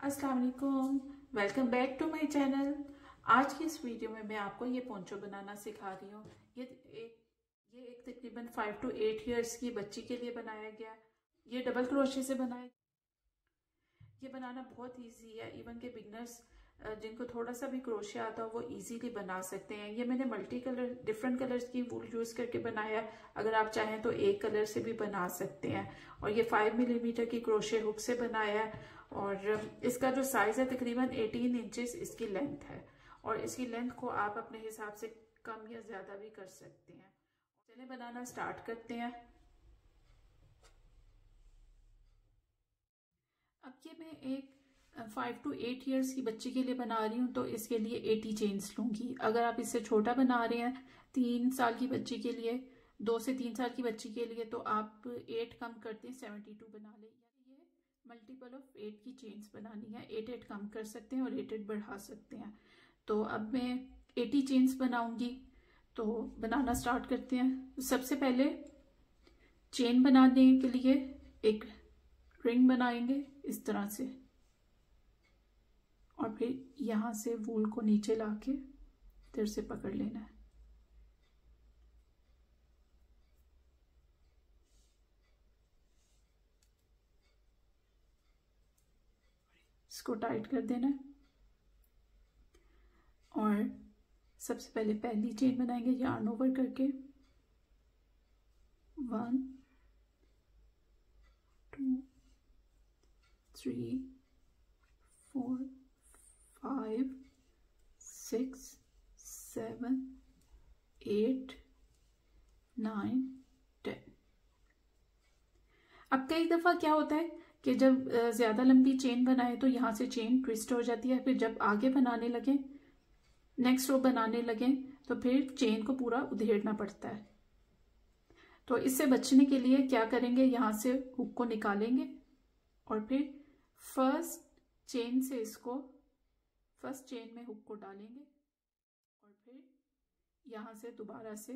अस्सलाम वालेकुम, welcome back to my channel. आज की इस वीडियो में मैं आपको ये पोंचो बनाना सिखा रही हूँ। ये एक तकरीबन 5 to 8 ईयर्स की बच्ची के लिए बनाया गया। ये डबल क्रोशे से बनाया। ये बनाना बहुत इजी है, इवन के बिगनर्स जिनको थोड़ा सा भी क्रोशे आता हो वो इजीली बना सकते हैं। ये मैंने मल्टी कलर डिफरेंट कलर्स की वूल यूज करके बनाया। अगर आप चाहें तो एक कलर से भी बना सकते हैं। और ये 5 मिलीमीटर की क्रोशे हुक से बनाया है। और इसका जो साइज है तकरीबन 18 इंचेस इसकी लेंथ है। और इसकी लेंथ को आप अपने हिसाब से कम या ज्यादा भी कर सकते हैं। चलिए बनाना स्टार्ट करते हैं। अब ये मैं एक 5 to 8 ईयर्स की बच्ची के लिए बना रही हूँ, तो इसके लिए 80 चेन्स लूंगी। अगर आप इससे छोटा बना रहे हैं 3 साल की बच्ची के लिए, 2 से 3 साल की बच्ची के लिए, तो आप 8 कम करते हैं 72 बना लें। ये मल्टीपल ऑफ 8 की चेन्स बनानी है। 8 कम कर सकते हैं और 8 बढ़ा सकते हैं। तो अब मैं 80 चेन्स बनाऊंगी। तो बनाना स्टार्ट करते हैं। सबसे पहले चेन बनाने के लिए एक रिंग बनाएंगे इस तरह से, और फिर यहां से वूल को नीचे लाके इधर से पकड़ लेना है। इसको टाइट कर देना है। और सबसे पहले पहली चेन बनाएंगे यार्न ओवर करके। 1 2 3 4 5 6 7 8 9 10। अब कई दफा क्या होता है कि जब ज्यादा लंबी चेन बनाए तो यहां से चेन ट्विस्ट हो जाती है। फिर जब आगे बनाने लगे, नेक्स्ट रो बनाने लगे, तो फिर चेन को पूरा उधेड़ना पड़ता है। तो इससे बचने के लिए क्या करेंगे, यहां से हुक को निकालेंगे और फिर फर्स्ट चेन से फर्स्ट चेन में हुक को डालेंगे और फिर यहां से दोबारा से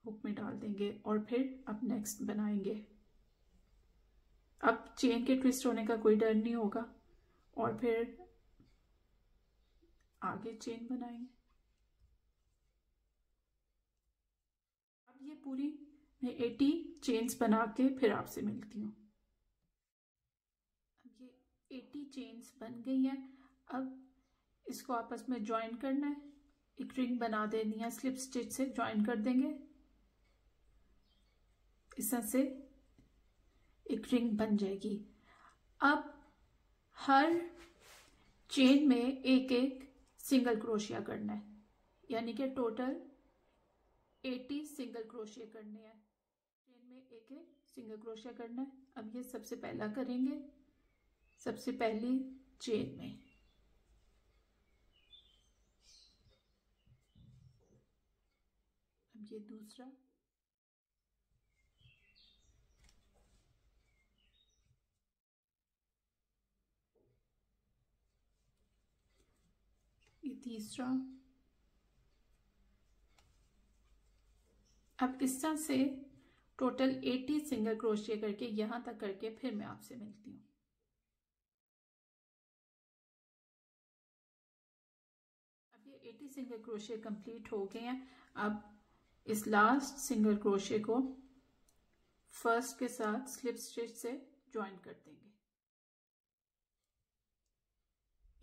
हुक में डाल देंगे और फिर अब नेक्स्ट बनाएंगे। अब चेन के ट्विस्ट होने का कोई डर नहीं होगा। और फिर आगे चेन बनाएंगे। अब ये पूरी मैं 80 चेन्स बना के फिर आपसे मिलती हूँ। अब ये 80 चेन्स बन गई हैं। अब इसको आपस में ज्वाइन करना है। एक रिंग बना देनी है, स्लिप स्टिच से ज्वाइन कर देंगे। इस तरह से एक रिंग बन जाएगी। अब हर चेन में एक एक सिंगल क्रोशिया करना है, यानी कि टोटल 80 सिंगल क्रोशिया करने हैं। चेन में एक एक सिंगल क्रोशिया करना है। अब ये सबसे पहला करेंगे, सबसे पहली चेन में। अब ये दूसरा, ये तीसरा। अब इस तरह से टोटल 80 सिंगल क्रोशिया करके यहां तक करके फिर मैं आपसे मिलती हूँ। अब ये 80 सिंगल क्रोशिया कंप्लीट हो गए हैं। अब इस लास्ट सिंगल क्रोशिया को फर्स्ट के साथ स्लिप स्टिच से ज्वाइन कर देंगे।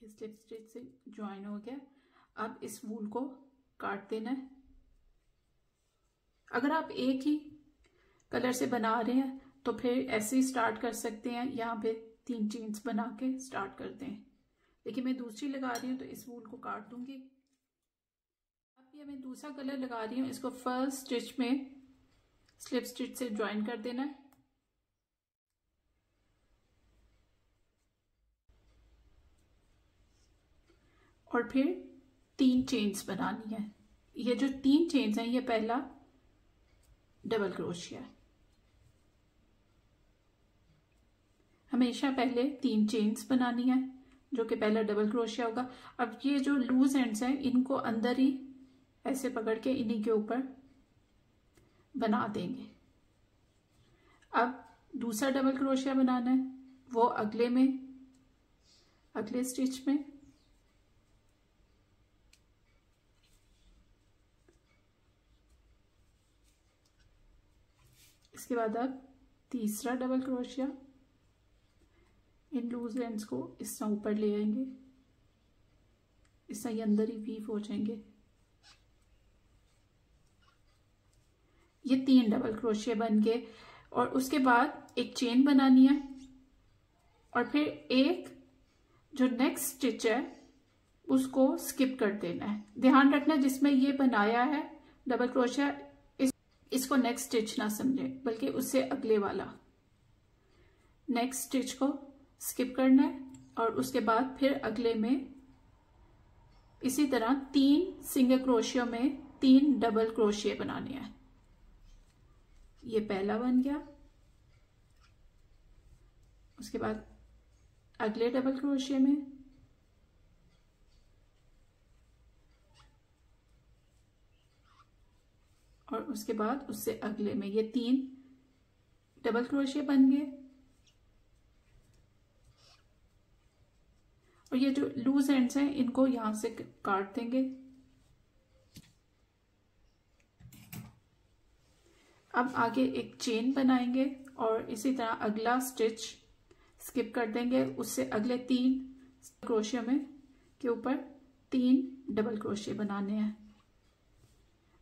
स्लिप स्टिच से ज्वाइन हो गया। अब इस वूल को काट देना है। अगर आप एक ही कलर से बना रहे हैं तो फिर ऐसे ही स्टार्ट कर सकते हैं, यहाँ पे 3 चेन्स बना के स्टार्ट करते हैं। लेकिन मैं दूसरी लगा रही हूँ तो इस वूल को काट दूंगी। अब ये मैं दूसरा कलर लगा रही हूँ, इसको फर्स्ट स्टिच में स्लिप स्टिच से ज्वाइन कर देना है। और फिर 3 चेन्स बनानी है। ये जो 3 चेन्स हैं, ये पहला डबल क्रोशिया है। हमेशा पहले 3 चेन्स बनानी है, जो कि पहला डबल क्रोशिया होगा। अब ये जो लूज एंड्स हैं इनको अंदर ही ऐसे पकड़ के इन्हीं के ऊपर बना देंगे। अब दूसरा डबल क्रोशिया बनाना है, वो अगले स्टिच में। इसके बाद अब तीसरा डबल क्रोशिया, इन लूज एंड्स को इस तरह ऊपर ले आएंगे, इस तरह अंदर ही वीव हो जाएंगे। ये 3 डबल क्रोशिया बन गए और उसके बाद एक चेन बनानी है और फिर एक जो नेक्स्ट स्टिच है उसको स्किप कर देना है। ध्यान रखना जिसमें ये बनाया है डबल क्रोशिया इसको नेक्स्ट स्टिच ना समझे, बल्कि उससे अगले वाला नेक्स्ट स्टिच को स्किप करना है और उसके बाद फिर अगले में इसी तरह 3 सिंगल क्रोशिया में 3 डबल क्रोशिया बनाने हैं। ये पहला बन गया। उसके बाद अगले डबल क्रोशिया में और उसके बाद उससे अगले में ये 3 डबल क्रोशिया बन गए। और ये जो लूज एंड्स हैं इनको यहां से काट देंगे। अब आगे एक चेन बनाएंगे और इसी तरह अगला स्टिच स्किप कर देंगे, उससे अगले 3 क्रोशिया में के ऊपर 3 डबल क्रोशिया बनाने हैं।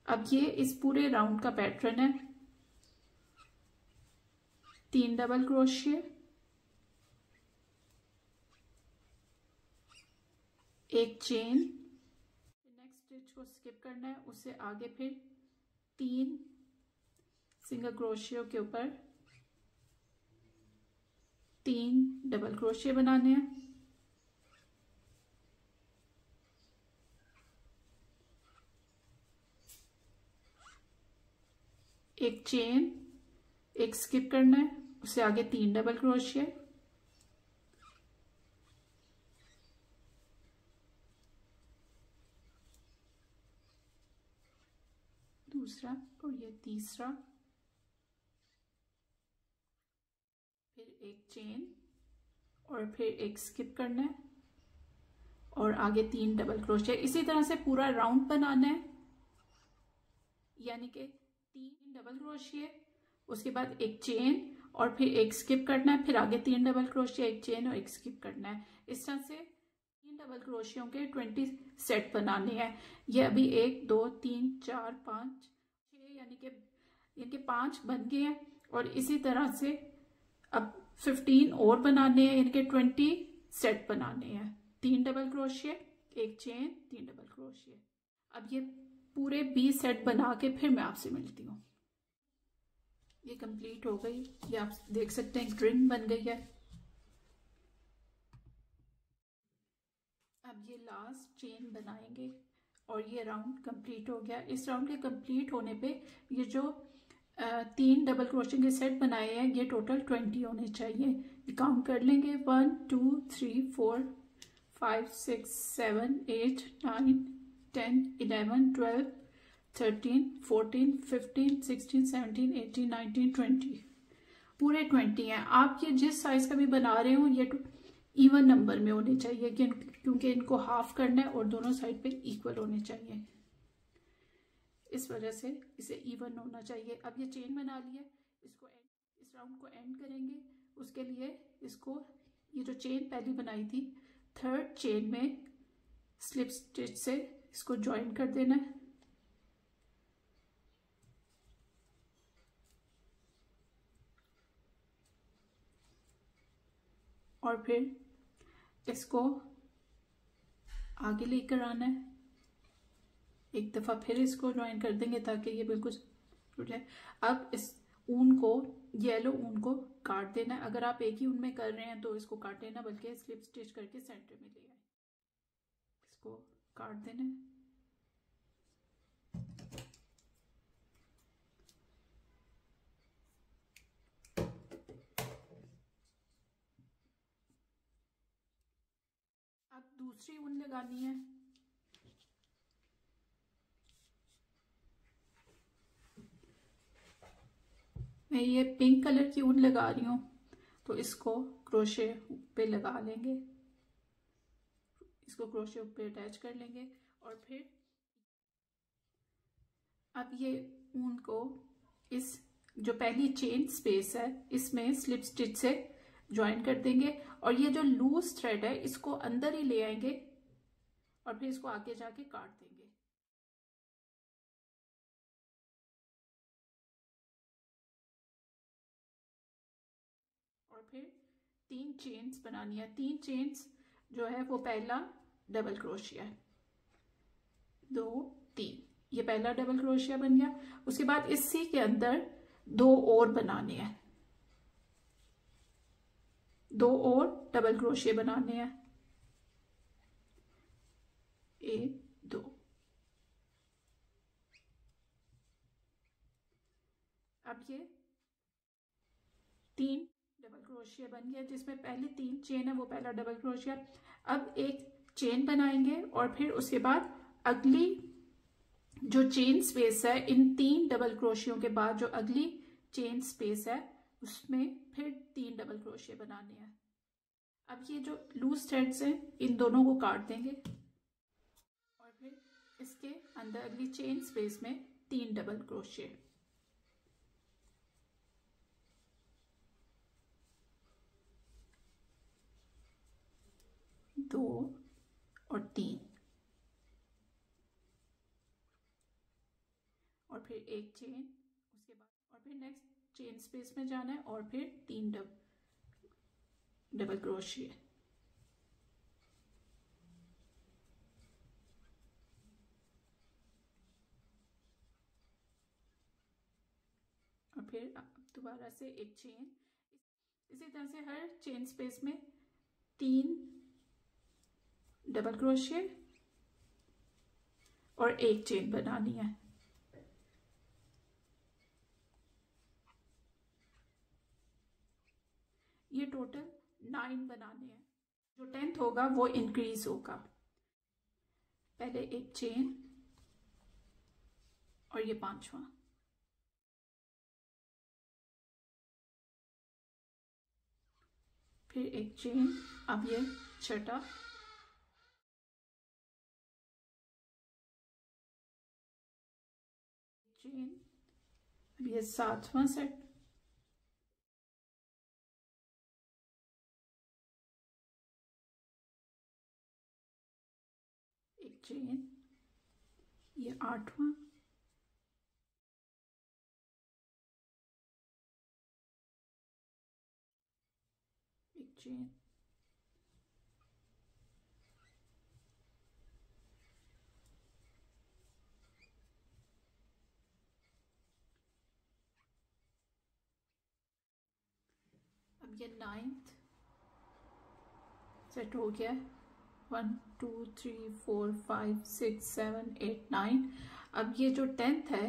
अब ये इस पूरे राउंड का पैटर्न है। 3 डबल क्रोशिया, एक चेन, नेक्स्ट स्टिच को स्किप करना है, उससे आगे फिर 3 सिंगल क्रोशिया के ऊपर 3 डबल क्रोशिया बनाने हैं। एक चेन, एक स्किप करना है, उससे आगे 3 डबल क्रोशिया, दूसरा और ये तीसरा, फिर एक चेन और फिर एक स्किप करना है और आगे 3 डबल क्रोशिया। इसी तरह से पूरा राउंड बनाना है, यानी कि 3 डबल क्रोशिया, उसके बाद एक चेन और फिर एक स्किप करना है, फिर आगे 3 डबल क्रोशिया, एक चेन और एक स्किप करना है। इस तरह से 3 डबल क्रोशियों के 20 सेट बनाने हैं। ये अभी 1 2 3 4 5 6 यानी कि इनके 5 बन गए हैं और इसी तरह से अब 15 और बनाने हैं, इनके 20 सेट बनाने हैं। 3 डबल क्रोशिया, एक चेन, 3 डबल क्रोशिया। अब ये पूरे 20 सेट बना के फिर मैं आपसे मिलती हूँ। ये कंप्लीट हो गई, ये आप देख सकते हैं ग्रिन बन गई है। अब ये लास्ट चेन बनाएंगे और ये राउंड कंप्लीट हो गया। इस राउंड के कंप्लीट होने पे ये जो 3 डबल क्रोशिया के सेट बनाए हैं ये टोटल 20 होने चाहिए। काउंट कर लेंगे 1 2 3 4 5 6 7 8 9 10 11 12 13 14 15 16 17 18 19 20 पूरे 20 हैं। आप ये जिस साइज का भी बना रहे हो ये इवन नंबर में होने चाहिए क्योंकि इनको हाफ करना है और दोनों साइड पे इक्वल होने चाहिए। इस वजह से इसे इवन होना चाहिए। अब ये चेन बना लिया, इसको इस राउंड को एंड करेंगे। उसके लिए इसको ये जो चेन पहली बनाई थी 3rd चेन में स्लिप स्टिच से इसको ज्वाइन कर देना है और फिर इसको आगे लेकर आना है। एक दफ़ा फिर इसको ज्वाइन कर देंगे ताकि ये बिल्कुल टूट जाए। अब इस ऊन को, येलो ऊन को काट देना है। अगर आप एक ही ऊन में कर रहे हैं तो इसको काटे ना, बल्कि स्लिप स्टिच करके सेंटर में ले आए। इसको काट देना है। अब दूसरी ऊन लगानी है। मैं ये पिंक कलर की ऊन लगा रही हूँ, तो इसको क्रोशे पे लगा लेंगे, इसको क्रोशे पे अटैच कर लेंगे। और फिर अब ये ऊन को इस जो पहली चेन स्पेस है इसमें स्लिप स्टिच से ज्वाइन कर देंगे, और ये जो लूज थ्रेड है इसको अंदर ही ले आएंगे और फिर इसको आगे जाके काट देंगे। और फिर 3 चेन्स बनानी है। 3 चेन्स जो है वो पहला डबल क्रोशिया है, 2 3, ये पहला डबल क्रोशिया बन गया। उसके बाद इसी के अंदर 2 और बनाने हैं, 2 और डबल क्रोशिया बनाने हैं, 1 2। अब ये 3 डबल क्रोशिया बन गया, जिसमें पहली 3 चेन है वो पहला डबल क्रोशिया। अब एक चेन बनाएंगे और फिर उसके बाद अगली जो चेन स्पेस है, इन 3 डबल क्रोशियों के बाद जो अगली चेन स्पेस है उसमें फिर 3 डबल क्रोशिया बनाने हैं। अब ये जो लूज थ्रेड्स हैं इन दोनों को काट देंगे और फिर इसके अंदर अगली चेन स्पेस में 3 डबल क्रोशिया, 2 और 3, और फिर एक चेन, उसके बाद और फिर नेक्स्ट चेन स्पेस में जाना है और फिर 3 डबल क्रोशिया। और फिर दोबारा से एक चेन, इसी तरह से हर चेन स्पेस में 3 डबल क्रोशिया और एक चेन बनानी है। ये टोटल 9 बनाने हैं। जो 10th होगा वो इंक्रीज होगा। पहले एक चेन और ये 5वां, फिर एक चेन, अब ये 6ठा, चेन, अब ये 7वां सेट, एक चेन, ये 8वां, एक चेन, अब ये 9th सेट हो गया। 1 2 3 4 5 6 7 8 9। अब ये जो 10th है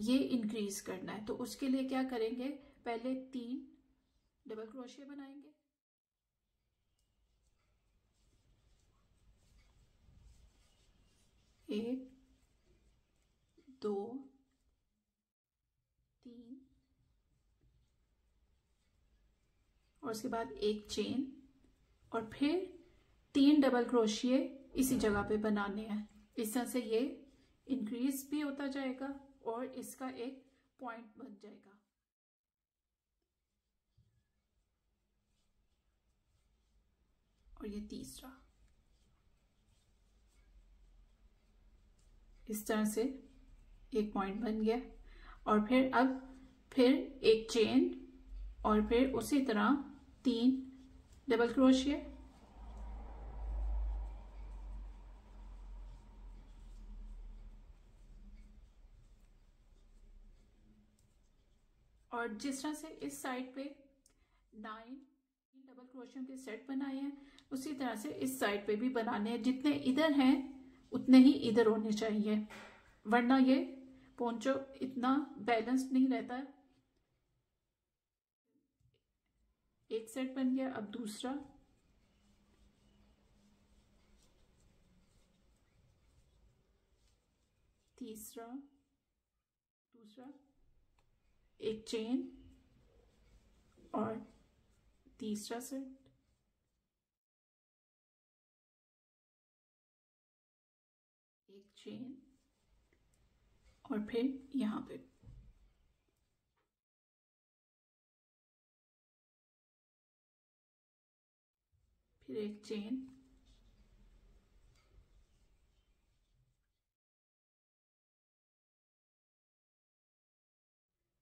ये इंक्रीज करना है, तो उसके लिए क्या करेंगे, पहले 3 डबल क्रोशिया बनाएंगे, एक 2 3, और उसके बाद एक चेन, और फिर 3 डबल क्रोशिये इसी जगह पे बनाने हैं। इस तरह से ये इंक्रीज भी होता जाएगा और इसका एक पॉइंट बन जाएगा। और ये तीसरा, इस तरह से एक पॉइंट बन गया। और फिर अब फिर एक चेन और फिर उसी तरह 3 डबल क्रोशिया, और जिस तरह से इस साइड पे 9 डबल क्रोशियों के सेट बनाए हैं उसी तरह से इस साइड पे भी बनाने हैं। जितने इधर हैं उतने ही इधर होने चाहिए, वरना ये पोंचो इतना बैलेंस्ड नहीं रहता। एक सेट बन गया, अब दूसरा, तीसरा, दूसरा, एक चेन और तीसरा सेट, एक चेन, और फिर यहाँ पे फिर एक चेन,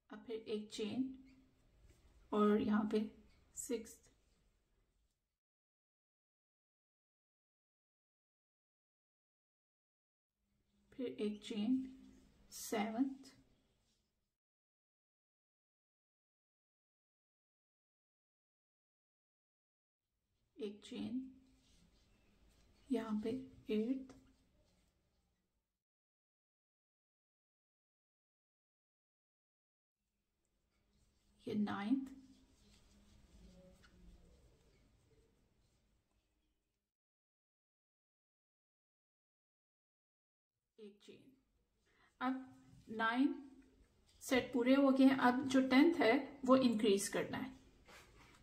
अब फिर एक चेन, और यहाँ पे सिक्स्थ, फिर एक चेन, सेवंथ, एक चेन, यहाँ पे एट्थ, ये नाइन्थ, एक चेन। अब 9 सेट पूरे हो गए हैं। अब जो 10th है वो इंक्रीज करना है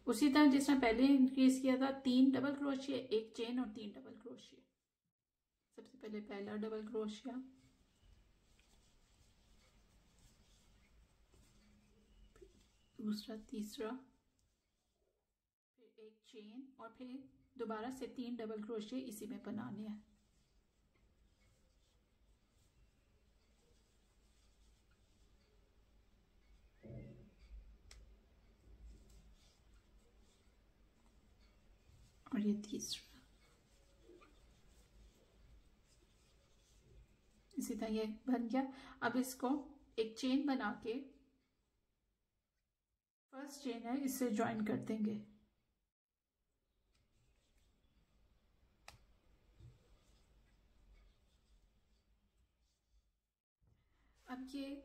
उसी तरह जिसने पहले इंक्रीज किया था, 3 डबल क्रोशिया, एक चेन और 3 डबल क्रोशिया। सबसे पहले पहला डबल क्रोशिया, दूसरा, तीसरा, फिर एक चेन, और फिर दोबारा से 3 डबल क्रोशिया इसी में बनाने हैं। और ये तीसरा, इसी तरह ये बन गया। अब इसको एक चेन बना के, फर्स्ट चेन है इससे ज्वाइन कर देंगे। अब ये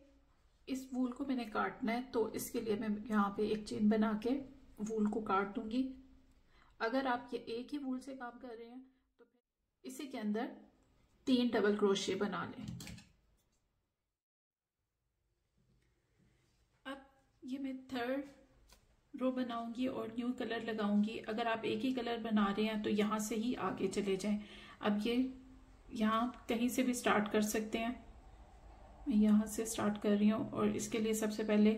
इस वूल को मैंने काटना है, तो इसके लिए मैं यहाँ पे एक चेन बना के वूल को काट दूंगी। अगर आप ये एक ही वूल से काम कर रहे हैं तो फिर इसी के अंदर 3 डबल क्रोशिया बना लें। अब ये मैं थर्ड रो बनाऊंगी और न्यू कलर लगाऊंगी। अगर आप एक ही कलर बना रहे हैं तो यहाँ से ही आगे चले जाएं। अब ये यहाँ कहीं से भी स्टार्ट कर सकते हैं। मैं यहाँ से स्टार्ट कर रही हूँ और इसके लिए सबसे पहले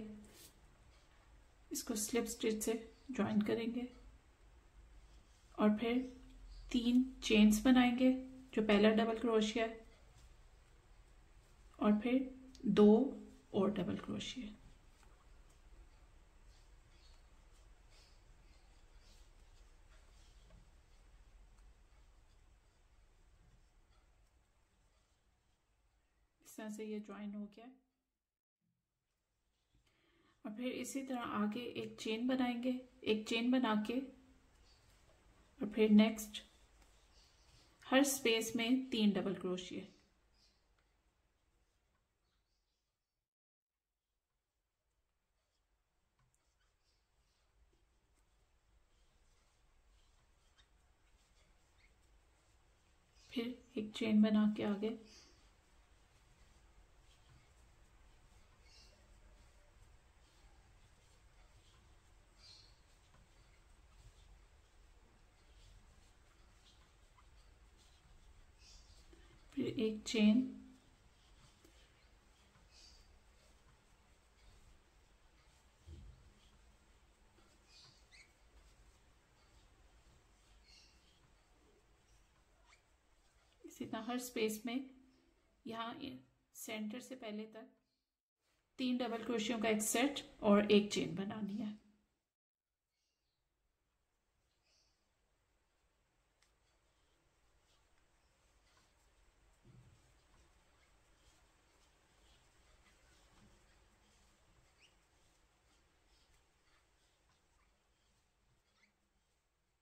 इसको स्लिप स्टिच से ज्वाइन करेंगे और फिर 3 चेन्स बनाएंगे, जो पहला डबल क्रोशिया है, और फिर 2 और डबल क्रोशिया। इस तरह से ये ज्वाइन हो गया। और फिर इसी तरह आगे एक चेन बनाएंगे, एक चेन बना के और फिर नेक्स्ट हर स्पेस में 3 डबल क्रोशिया। फिर एक चेन बना के आगे, फिर एक चेन, इसी तरह हर स्पेस में यहाँ सेंटर से पहले तक 3 डबल क्रोशियों का एक सेट और एक चेन बनानी है।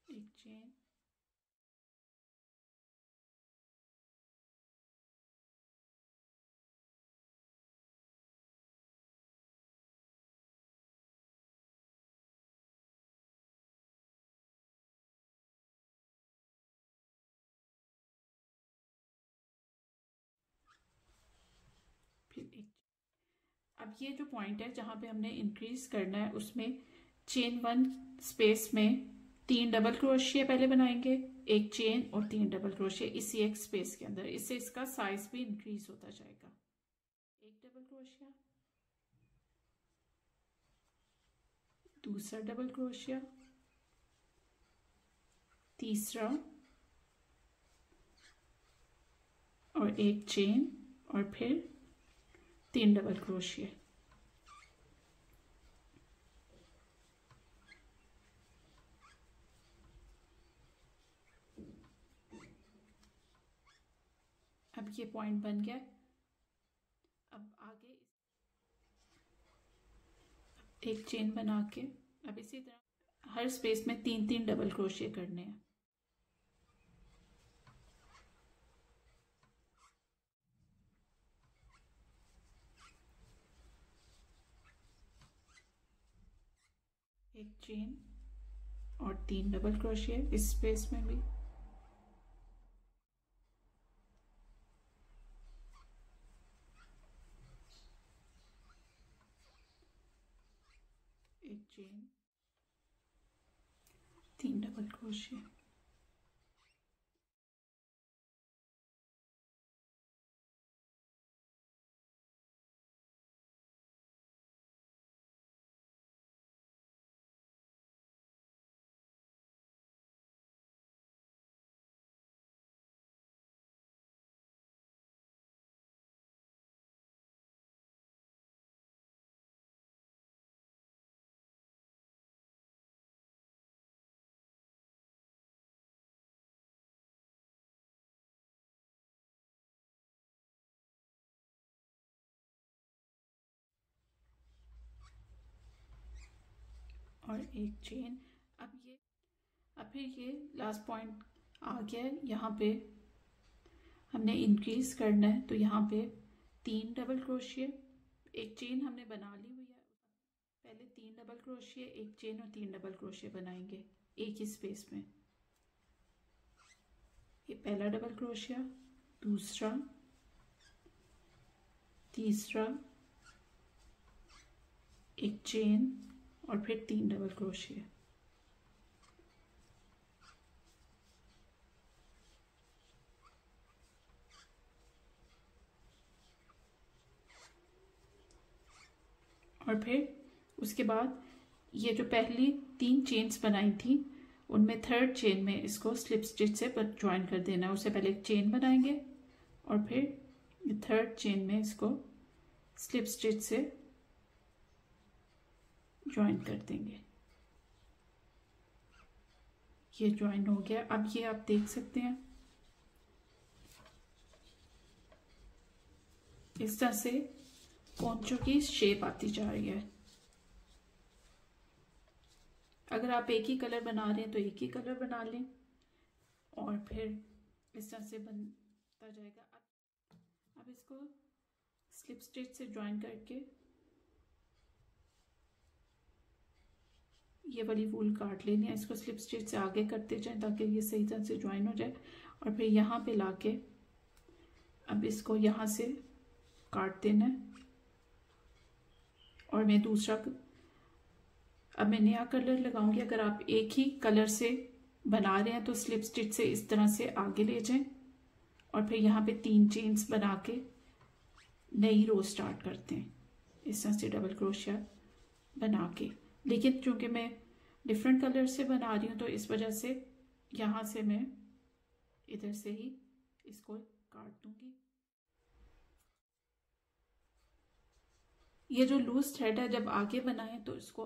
एक चेन, फिर एक। अब ये जो पॉइंट है जहाँ पे हमने इंक्रीज करना है उसमें चेन 1 स्पेस में 3 डबल क्रोशिया पहले बनाएंगे, एक चेन और 3 डबल क्रोशिया इसी एक स्पेस के अंदर। इससे इसका साइज भी इंक्रीज होता जाएगा। एक डबल क्रोशिया, दूसरा डबल क्रोशिया, तीसरा और एक चेन और फिर 3 डबल क्रोशिया। अब ये पॉइंट बन गया। अब आगे एक चेन बना के अब इसी तरह हर स्पेस में 3-3 डबल क्रोशिया करने हैं। एक चेन और 3 डबल क्रोशिया इस स्पेस में भी। एक चेन, 3 डबल क्रोशिया। और एक चेन। अब फिर ये लास्ट पॉइंट आ गया है। यहाँ पे हमने इंक्रीज करना है, तो यहाँ पे 3 डबल क्रोशिया, एक चेन हमने बना ली हुई है। पहले 3 डबल क्रोशिया, एक चेन और 3 डबल क्रोशिया बनाएंगे एक ही स्पेस में। ये पहला डबल क्रोशिया, दूसरा, तीसरा, एक चेन और फिर 3 डबल क्रोशिया। और फिर उसके बाद ये जो पहली 3 चेन्स बनाई थी उनमें थर्ड चेन में इसको स्लिप स्टिच से ज्वाइन कर देना है। उससे पहले एक चेन बनाएंगे और फिर थर्ड चेन में इसको स्लिप स्टिच से ज्वाइन कर देंगे। ये ज्वाइन हो गया। अब ये आप देख सकते हैं इस तरह से पोंचो की शेप आती जा रही है। अगर आप एक ही कलर बना रहे हैं तो एक ही कलर बना लें और फिर इस तरह से बनता जाएगा। अब इसको स्लिप स्टिच से ज्वाइन करके ये वाली वूल काट लेनी है। इसको स्लिप स्टिच से आगे करते जाएं ताकि ये सही तरह से ज्वाइन हो जाए। और फिर यहाँ पे लाके अब इसको यहाँ से काट देना है। और मैं अब मैं नया कलर लगाऊंगी। अगर आप एक ही कलर से बना रहे हैं तो स्लिप स्टिच से इस तरह से आगे ले जाएं और फिर यहाँ पे 3 चेन्स बना के नई रो स्टार्ट करते हैं इस तरह से डबल क्रोशिया बना के। लेकिन चूंकि मैं डिफरेंट कलर से बना रही हूँ तो इस वजह से यहाँ से मैं इधर से ही इसको काट दूंगी। ये जो लूज थ्रेड है जब आगे बनाएं तो इसको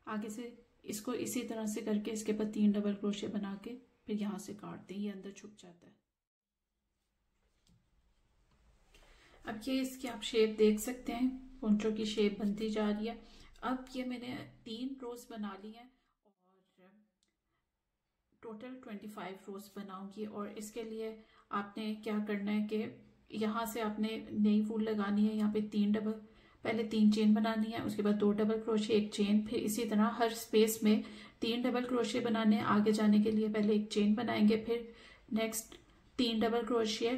आगे से इसको इसी तरह से करके इसके ऊपर 3 डबल क्रोशिया बना के फिर यहाँ से काट दें। ये अंदर छुप जाता है। अब ये इसकी आप शेप देख सकते हैं, पोंचो की शेप बनती जा रही है। अब ये मैंने 3 रोज बना ली हैं और टोटल 25 रोज बनाऊंगी। और इसके लिए आपने क्या करना है कि यहाँ से आपने नई वूल लगानी है। यहाँ पे पहले 3 चेन बनानी है, उसके बाद 2 डबल क्रोशिया, एक चेन, फिर इसी तरह हर स्पेस में 3 डबल क्रोशिया बनाने हैं। आगे जाने के लिए पहले एक चेन बनाएंगे, फिर नेक्स्ट 3 डबल क्रोशिया,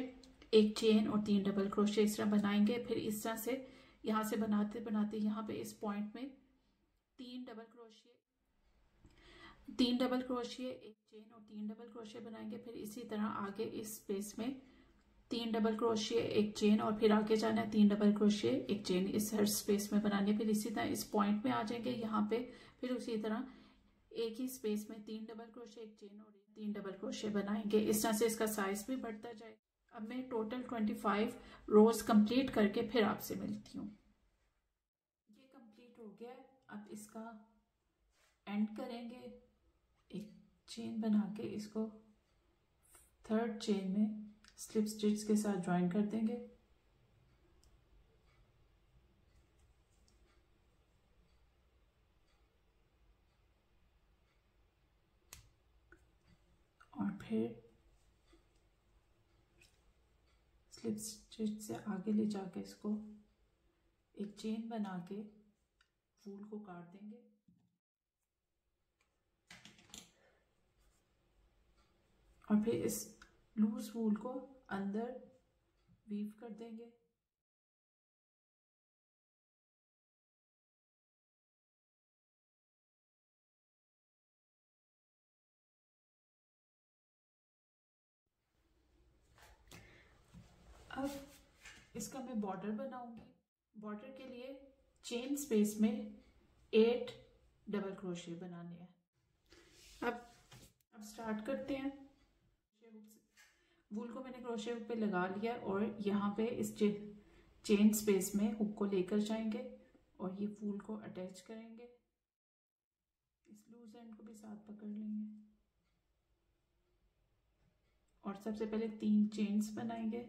एक चेन और 3 डबल क्रोशिया इस तरह बनाएंगे। फिर इस तरह से यहाँ से बनाते बनाते यहाँ पे इस पॉइंट में तीन डबल क्रोशिया, एक चेन और 3 डबल क्रोशिया बनाएंगे। फिर इसी तरह आगे इस स्पेस में 3 डबल क्रोशिया, एक चेन और फिर आगे जाना है 3 डबल क्रोशिया, एक चेन इस हर स्पेस में बनानी है। फिर इसी तरह इस पॉइंट में आ जाएंगे यहाँ पे। फिर उसी तरह एक ही स्पेस में 3 डबल क्रोशिया, एक चेन और 3 डबल क्रोशिया बनाएंगे। इस तरह से इसका साइज भी बढ़ता जाए। अब मैं टोटल 25 रोज कंप्लीट करके फिर आपसे मिलती हूँ। ये कंप्लीट हो गया। अब इसका एंड करेंगे, एक चेन बना के इसको थर्ड चेन में स्लिप स्टिच के साथ ज्वाइन कर देंगे। और फिर स्लिप स्टिच से आगे ले जाके इसको एक चेन बना के वूल को काट देंगे। और फिर इस लूज वूल को अंदर वीव कर देंगे। अब इसका मैं बॉर्डर बनाऊंगी। बॉर्डर के लिए चेन स्पेस में 8 डबल क्रोशिया बनाने हैं। अब स्टार्ट करते हैं। वूल को मैंने क्रोशिया हुक पे लगा लिया और यहाँ पे इस चेन स्पेस में हुक को लेकर जाएंगे और ये वूल को अटैच करेंगे। इस लूज एंड को भी साथ पकड़ लेंगे और सबसे पहले 3 चेन्स बनाएंगे।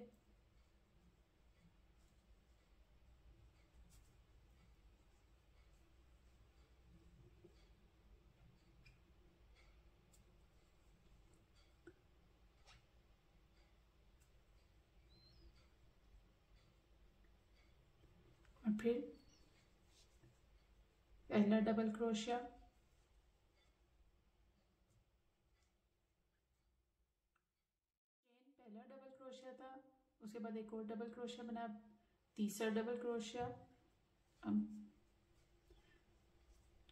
और फिर पहला डबल क्रोशिया, पहला डबल क्रोशिया था, उसके बाद एक और डबल क्रोशिया बना, तीसरा डबल क्रोशिया,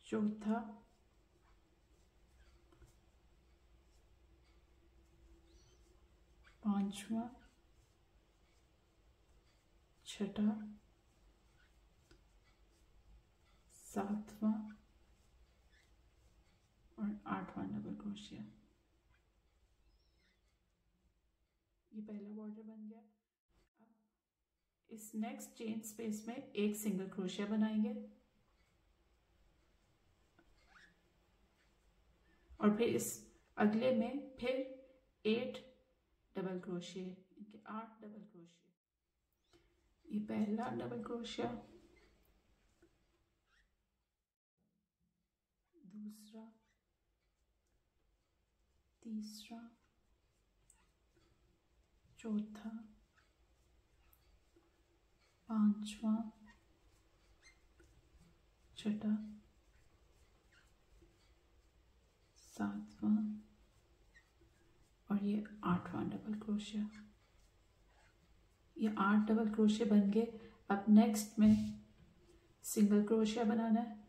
चौथा, पांचवा, छठा, सातवां और 8वां डबल क्रोशिया। ये पहला बॉर्डर बन गया। अब इस नेक्स्ट चेन स्पेस में एक सिंगल क्रोशिया बनाएंगे और फिर इस अगले में फिर 8 डबल क्रोशिया, इनके 8 डबल क्रोशिया। ये पहला डबल क्रोशिया, दूसरा, तीसरा, चौथा, पांचवा, छठा, सातवां और ये 8वां डबल क्रोशिया। ये 8 डबल क्रोशिया बन गए। अब नेक्स्ट में सिंगल क्रोशिया बनाना है।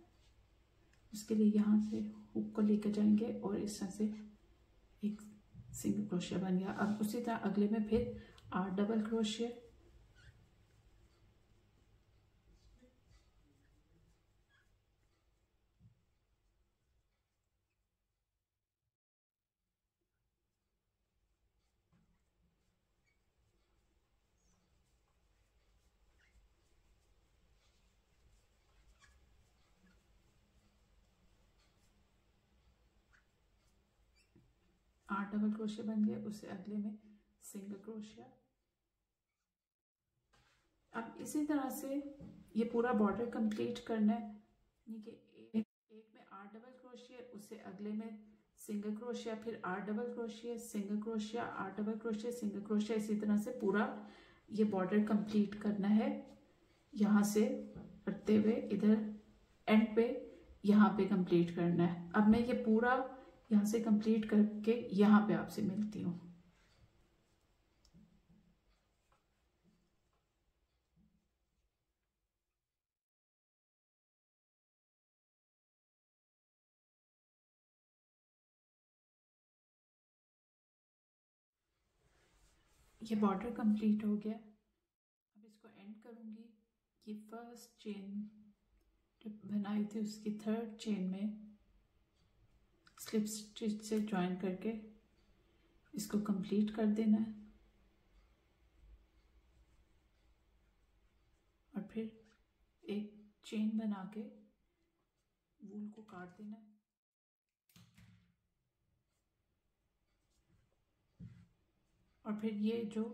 उसके लिए यहाँ से हुक को लेकर जाएंगे और इस तरह से एक सिंगल क्रोशिया बन गया। अब उसी तरह अगले में फिर 8 डबल क्रोशिया, आठ डबल क्रोशिया बन गए। उससे अगले में सिंगल क्रोशिया। अब इसी तरह से ये पूरा बॉर्डर कंप्लीट करना है। एक में 8 डबल क्रोशिया, उससे अगले में सिंगल क्रोशिया, फिर 8 double crochet, single crochet, 8 double crochet, single crochet. इसी तरह से पूरा ये बॉर्डर कंप्लीट करना है, यहाँ से करते हुए इधर एंड पे यहाँ पे कंप्लीट करना है। अब मैं ये पूरा यहाँ से कंप्लीट करके यहाँ पे आपसे मिलती हूँ। ये बॉर्डर कंप्लीट हो गया। अब इसको एंड करूँगी। ये फर्स्ट चेन जो बनाई थी उसकी थर्ड चेन में स्लिप स्टिच से ज्वाइन करके इसको कंप्लीट कर देना है और फिर एक चेन बना के वूल को काट देना है। और फिर ये जो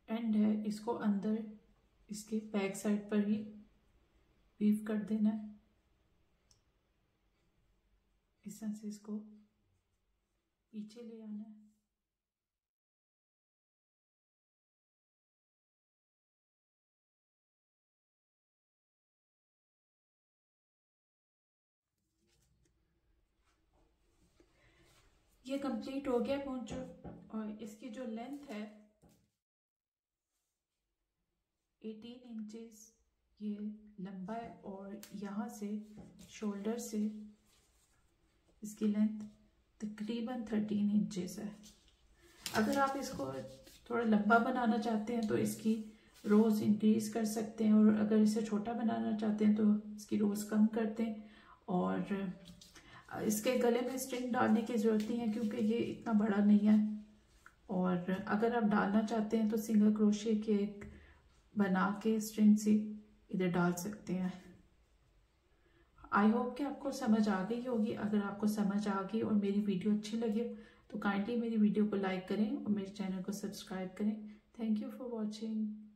एंड है इसको अंदर इसके बैक साइड पर ही वीव कर देना है। इस तरह से इसको पीछे ले आना है। ये कंप्लीट हो गया पोंचो और इसकी जो लेंथ है 18 इंचेस ये लंबा है और यहाँ से शोल्डर से इसकी लेंथ तकरीबन 13 इंचेस है। अगर आप इसको थोड़ा लंबा बनाना चाहते हैं तो इसकी रोज़ इंक्रीज कर सकते हैं और अगर इसे छोटा बनाना चाहते हैं तो इसकी रोज़ कम कर दें। और इसके गले में स्ट्रिंग डालने की ज़रूरत नहीं है क्योंकि ये इतना बड़ा नहीं है। और अगर आप डालना चाहते हैं तो सिंगल क्रोशे के एक बना के स्ट्रिंग से इधर डाल सकते हैं। आई होप कि आपको समझ आ गई होगी। अगर आपको समझ आ गई और मेरी वीडियो अच्छी लगे तो काइंडली मेरी वीडियो को लाइक करें और मेरे चैनल को सब्सक्राइब करें। Thank you for watching.